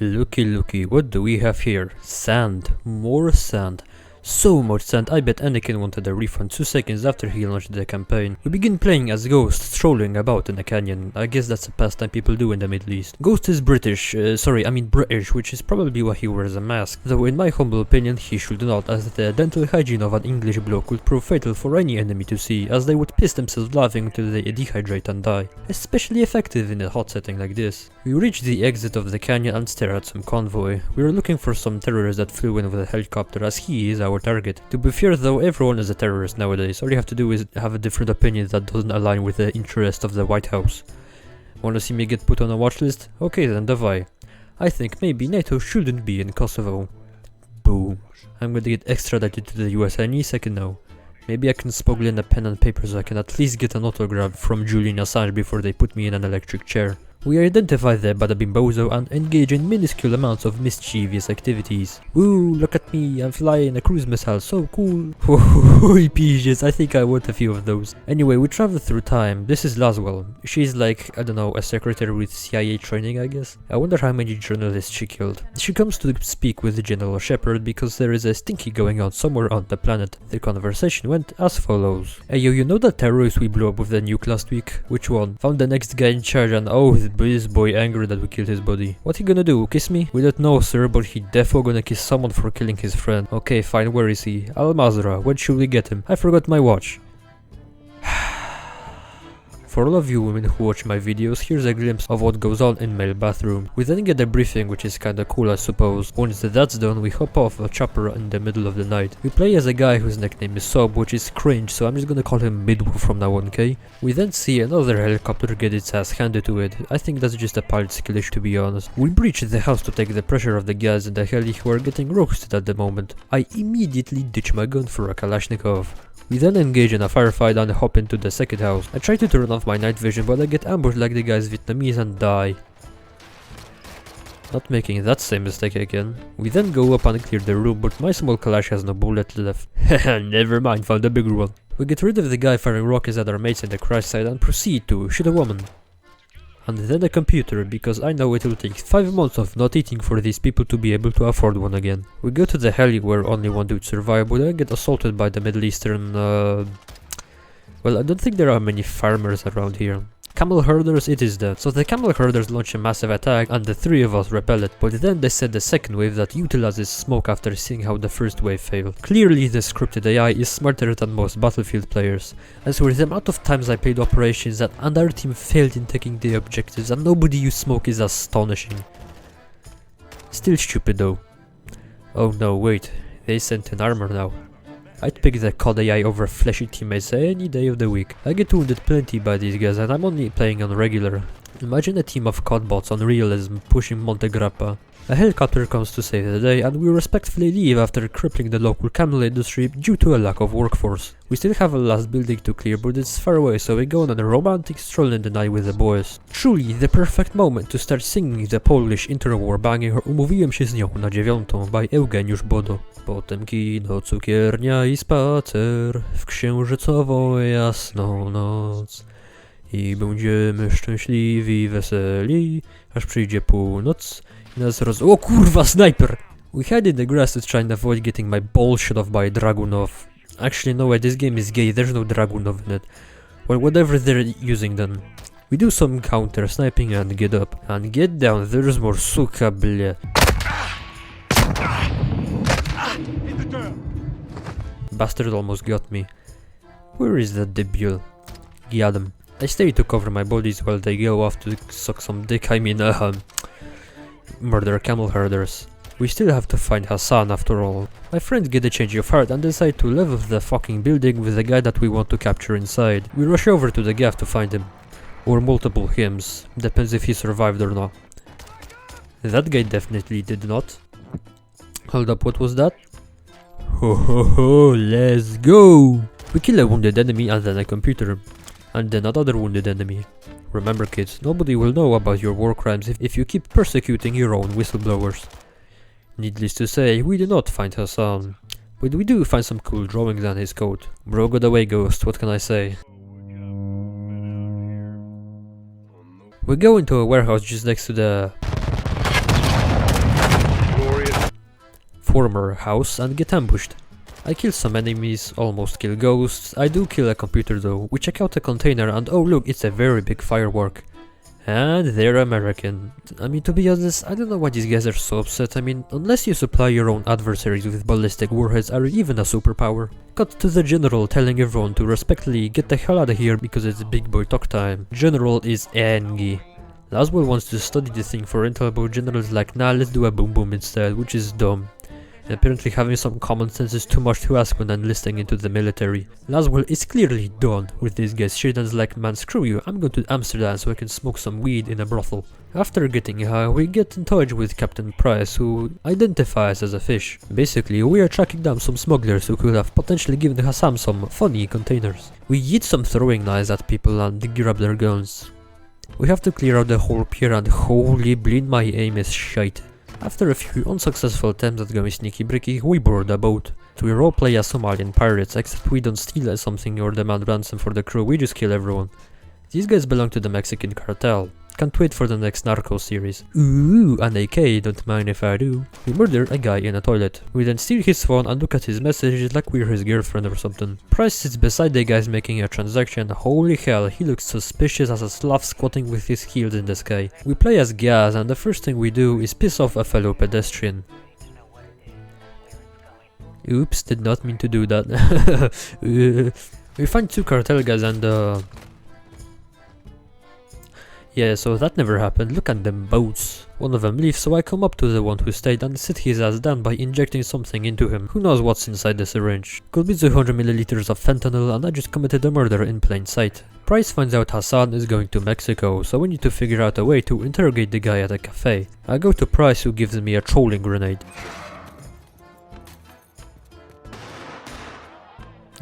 Looky, what do we have here? Sand. More sand. So much sand, I bet Anakin wanted a refund 2 seconds after he launched the campaign. We begin playing as Ghost, strolling about in a canyon. I guess that's a pastime people do in the Middle East. Ghost is British, British, which is probably why he wears a mask. Though in my humble opinion he should not, as the dental hygiene of an English bloke would prove fatal for any enemy to see, as they would piss themselves laughing until they dehydrate and die. Especially effective in a hot setting like this. We reach the exit of the canyon and stare at some convoy. We are looking for some terrorist that flew in with a helicopter, as he is our target. To be fair though, everyone is a terrorist nowadays. All you have to do is have a different opinion that doesn't align with the interest of the White House. Wanna see me get put on a watch list? Okay then, davai. I think maybe NATO shouldn't be in Kosovo. Boom. I'm gonna get extradited to the US any second now. Maybe I can smuggle in a pen and paper so I can at least get an autograph from Julian Assange before they put me in an electric chair. We identify the Bada Bimbozo and engage in minuscule amounts of mischievous activities. Woo, look at me, I'm flying a cruise missile, so cool. Holy peaches, I think I want a few of those. Anyway, we travel through time. This is Laswell. She's like, I don't know, a secretary with CIA training, I guess. I wonder how many journalists she killed. She comes to speak with General Shepard because there is a stinky going on somewhere on the planet. The conversation went as follows. Hey yo, you know that terrorist we blew up with the nuke last week? Which one? Found the next guy in charge and oh, this boy angry that we killed his body. What he gonna do, kiss me? We don't know sir, but he defo gonna kiss someone for killing his friend. Okay fine, where is he? Al-Mazrah, when should we get him? I forgot my watch. For all of you women who watch my videos, here's a glimpse of what goes on in male bathroom. We then get a briefing, which is kinda cool I suppose. Once that's done, we hop off a chopper in the middle of the night. We play as a guy whose nickname is Sob, which is cringe, so I'm just gonna call him Midwolf from now on, okay? We then see another helicopter get its ass handed to it. I think that's just a pilot skill issue, to be honest. We breach the house to take the pressure of the guys in the heli who are getting roasted at the moment. I immediately ditch my gun for a Kalashnikov. We then engage in a firefight and hop into the second house. I try to turn off my night vision, but I get ambushed like the guys Vietnamese and die. Not making that same mistake again. We then go up and clear the room, but my small Kalash has no bullet left. Never mind, found a bigger one. We get rid of the guy firing rockets at our mates in the crash site and proceed to shoot a woman. And then a computer, because I know it will take 5 months of not eating for these people to be able to afford one again. We go to the heli where only one dude survived, but then get assaulted by the Middle Eastern, well, I don't think there are many farmers around here. Camel herders, it is that. So the camel herders launch a massive attack and the 3 of us repel it, but then they send the second wave that utilizes smoke after seeing how the first wave failed. Clearly the scripted AI is smarter than most Battlefield players. As for the amount of times I played operations and our team failed in taking the objectives and nobody used smoke is astonishing. Still stupid though. Oh no, wait, they sent an armor now. I'd pick the COD AI over fleshy teammates any day of the week. I get wounded plenty by these guys and I'm only playing on regular. Imagine a team of COD bots on realism pushing Monte Grappa. A helicopter comes to save the day and we respectfully leave after crippling the local camel industry due to a lack of workforce. We still have a last building to clear, but it's far away, so we go on a romantic stroll in the night with the boys. Truly the perfect moment to start singing the Polish interwar banger Umówiłem się z nią na 9 by Eugeniusz Bodo. Potem kino, cukiernia i spacer w księżycową jasną noc. I będziemy szczęśliwi, weseli, aż przyjdzie północ i nas O kurwa, sniper! We hide in the grass to try and avoid getting my balls shot off by Dragunov. Actually no way, this game is gay, there's no Dragunov in it. Well, whatever they're using then. We do some counter sniping and get up. And get down, there's more suka ble. Bastard almost got me. Where is that Debil? Got him. I stay to cover my bodies while they go off to suck some dick, murder camel herders. We still have to find Hassan after all. My friends get a change of heart and decide to level the fucking building with the guy that we want to capture inside. We rush over to the gaff to find him. Or multiple hims, depends if he survived or not. That guy definitely did not. Hold up, what was that? Ho ho ho, let's go! We kill a wounded enemy and then a computer. And then another wounded enemy. Remember kids, nobody will know about your war crimes if you keep persecuting your own whistleblowers. Needless to say, we do not find Hassan. But we do find some cool drawings on his coat. Bro got away, Ghost, what can I say? We go into a warehouse just next to the... former house and get ambushed. I kill some enemies, almost kill ghosts. I do kill a computer though. We check out a container and oh look, it's a very big firework. And they're American. I mean, to be honest, I don't know why these guys are so upset. I mean, unless you supply your own adversaries with ballistic warheads or even a superpower. Cut to the general telling everyone to respectfully get the hell out of here because it's big boy talk time. General is angry. Laswell wants to study the thing for intel, but General is like, nah, let's do a boom boom instead, which is dumb. And apparently having some common sense is too much to ask when enlisting into the military. Laswell is clearly done with this guy's shit and is like, man, screw you, I'm going to Amsterdam so I can smoke some weed in a brothel. After getting high, we get in touch with Captain Price, who identifies as a fish. Basically, we are tracking down some smugglers who could have potentially given Hassan some funny containers. We yeet some throwing knives at people and grab their guns. We have to clear out the whole pier and holy bleed, my aim is shite. After a few unsuccessful attempts at going sneaky bricky, we board a boat. We roleplay as Somalian pirates, except we don't steal something or demand ransom for the crew, we just kill everyone. These guys belong to the Mexican cartel. Can't wait for the next Narco series. Ooh, an AK, don't mind if I do. We murder a guy in a toilet. We then steal his phone and look at his messages like we're his girlfriend or something. Price sits beside the guys making a transaction. Holy hell, he looks suspicious as a Slav squatting with his heels in the sky. We play as Gaz and the first thing we do is piss off a fellow pedestrian. Oops, did not mean to do that. We find two cartel guys and yeah, so that never happened. Look at them boats. One of them leaves, so I come up to the one who stayed and sit his ass down by injecting something into him. Who knows what's inside the syringe? Could be 200 milliliters of fentanyl and I just committed a murder in plain sight. Price finds out Hassan is going to Mexico, so we need to figure out a way to interrogate the guy at a cafe. I go to Price, who gives me a trolling grenade.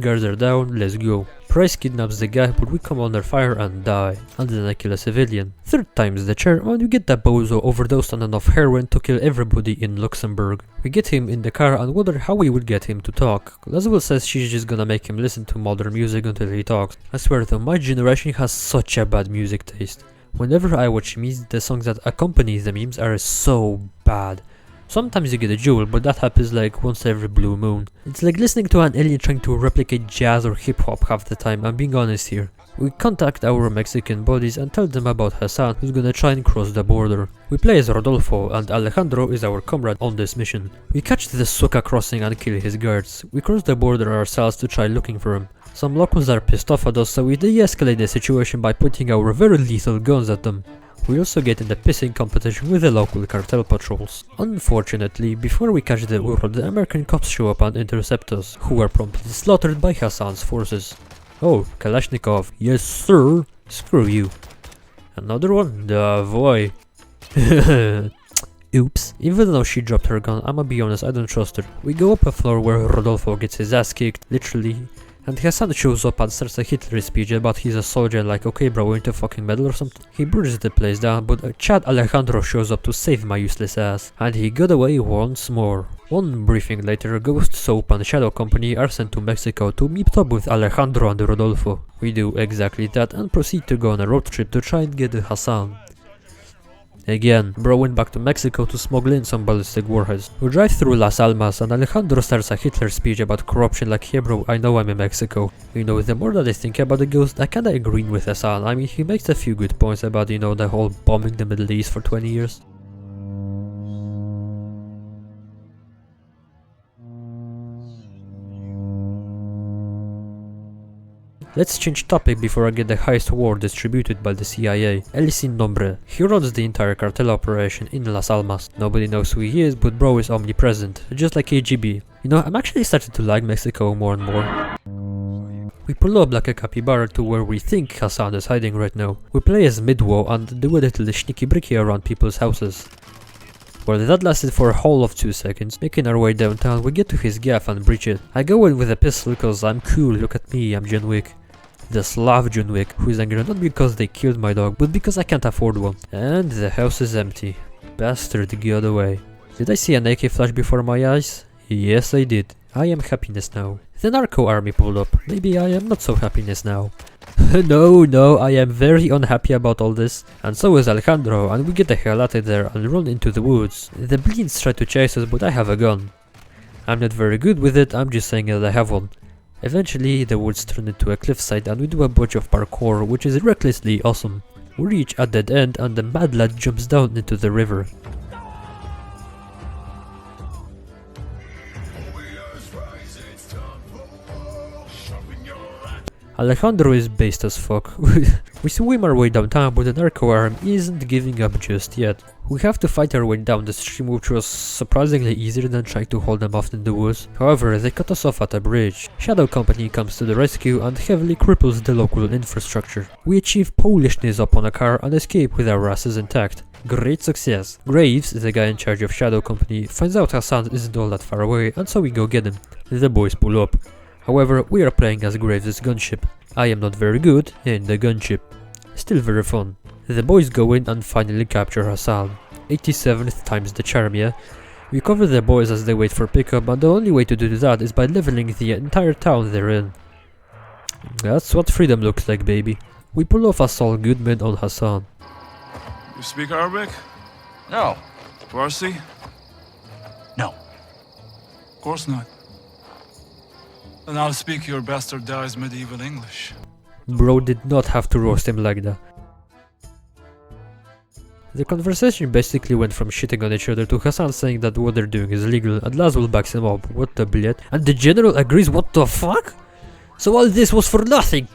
Guards are down, let's go. Price kidnaps the guy, but we come under fire and die. And then I kill a civilian. Third time's the charm, and you get that bozo overdosed on enough heroin to kill everybody in Luxembourg. We get him in the car and wonder how we will get him to talk. Laswell says she's just gonna make him listen to modern music until he talks. I swear though, my generation has such a bad music taste. Whenever I watch memes, the songs that accompany the memes are so bad. Sometimes you get a jewel, but that happens like once every blue moon. It's like listening to an alien trying to replicate jazz or hip hop half the time, I'm being honest here. We contact our Mexican buddies and tell them about Hassan, who's gonna try and cross the border. We play as Rodolfo and Alejandro is our comrade on this mission. We catch the Suka crossing and kill his guards. We cross the border ourselves to try looking for him. Some locals are pissed off at us, so we de-escalate the situation by putting our very lethal guns at them. We also get in the pissing competition with the local cartel patrols. Unfortunately, before we catch the Ur, the American cops show up and intercept us, who are promptly slaughtered by Hassan's forces. Oh, Kalashnikov, yes sir, screw you. Another one? Boy. Oops. Even though she dropped her gun, I'ma be honest, I don't trust her. We go up a floor where Rodolfo gets his ass kicked, literally. And Hassan shows up and starts a Hitler speech about he's a soldier, like, okay bro, ain't a fucking medal or something. He burns the place down, but Chad Alejandro shows up to save my useless ass. And he got away once more. One briefing later, Ghost Soap and Shadow Company are sent to Mexico to meet up with Alejandro and Rodolfo. We do exactly that and proceed to go on a road trip to try and get Hassan. Again, bro went back to Mexico to smuggle in some ballistic warheads. We drive through Las Almas and Alejandro starts a Hitler speech about corruption like, yeah bro, I know I'm in Mexico. You know, the more that I think about the ghost, I kinda agree with Hassan. I mean, he makes a few good points about, you know, the whole bombing the Middle East for 20 years. Let's change topic before I get the highest award distributed by the CIA. El Sin Nombre. He runs the entire cartel operation in Las Almas. Nobody knows who he is, but bro is omnipresent, just like KGB. You know, I'm actually starting to like Mexico more and more. We pull up like a capybara to where we think Hassan is hiding right now. We play as Midwo and do a little sneaky bricky around people's houses. Well, that lasted for a whole of 2 seconds. Making our way downtown, we get to his gaff and breach it. I go in with a pistol cause I'm cool, look at me, I'm John Wick. The Slav John Wick, who is angry not because they killed my dog, but because I can't afford one. And the house is empty. Bastard got away. Did I see an AK flash before my eyes? Yes I did. I am happiness now. The narco army pulled up. Maybe I am not so happiness now. No, I am very unhappy about all this. And so is Alejandro, and we get the hell out of there and run into the woods. The Bleeds try to chase us, but I have a gun. I'm not very good with it, I'm just saying that I have one. Eventually, the woods turn into a cliffside and we do a bunch of parkour, which is recklessly awesome. We reach a dead end and the mad lad jumps down into the river. Alejandro is based as fuck. We swim our way downtown, but the narco arm isn't giving up just yet. We have to fight our way down the stream, which was surprisingly easier than trying to hold them off in the woods. However, they cut us off at a bridge. Shadow Company comes to the rescue and heavily cripples the local infrastructure. We achieve Polishness upon a car and escape with our asses intact. Great success. Graves, the guy in charge of Shadow Company, finds out Hassan isn't all that far away, and so we go get him. The boys pull up. However, we are playing as Graves' gunship. I am not very good in the gunship. Still very fun. The boys go in and finally capture Hassan. 87th times the charm, yeah? We cover the boys as they wait for pickup, and the only way to do that is by leveling the entire town they're in. That's what freedom looks like, baby. We pull off a Saul Goodman on Hassan. You speak Arabic? No. Farsi? No. Of course not. Then I'll speak your bastardized medieval English. Bro did not have to roast him like that. The conversation basically went from shitting on each other to Hassan saying that what they're doing is illegal, and Laswell backs him up. What the bled? And the general agrees. What the fuck? So all this was for nothing?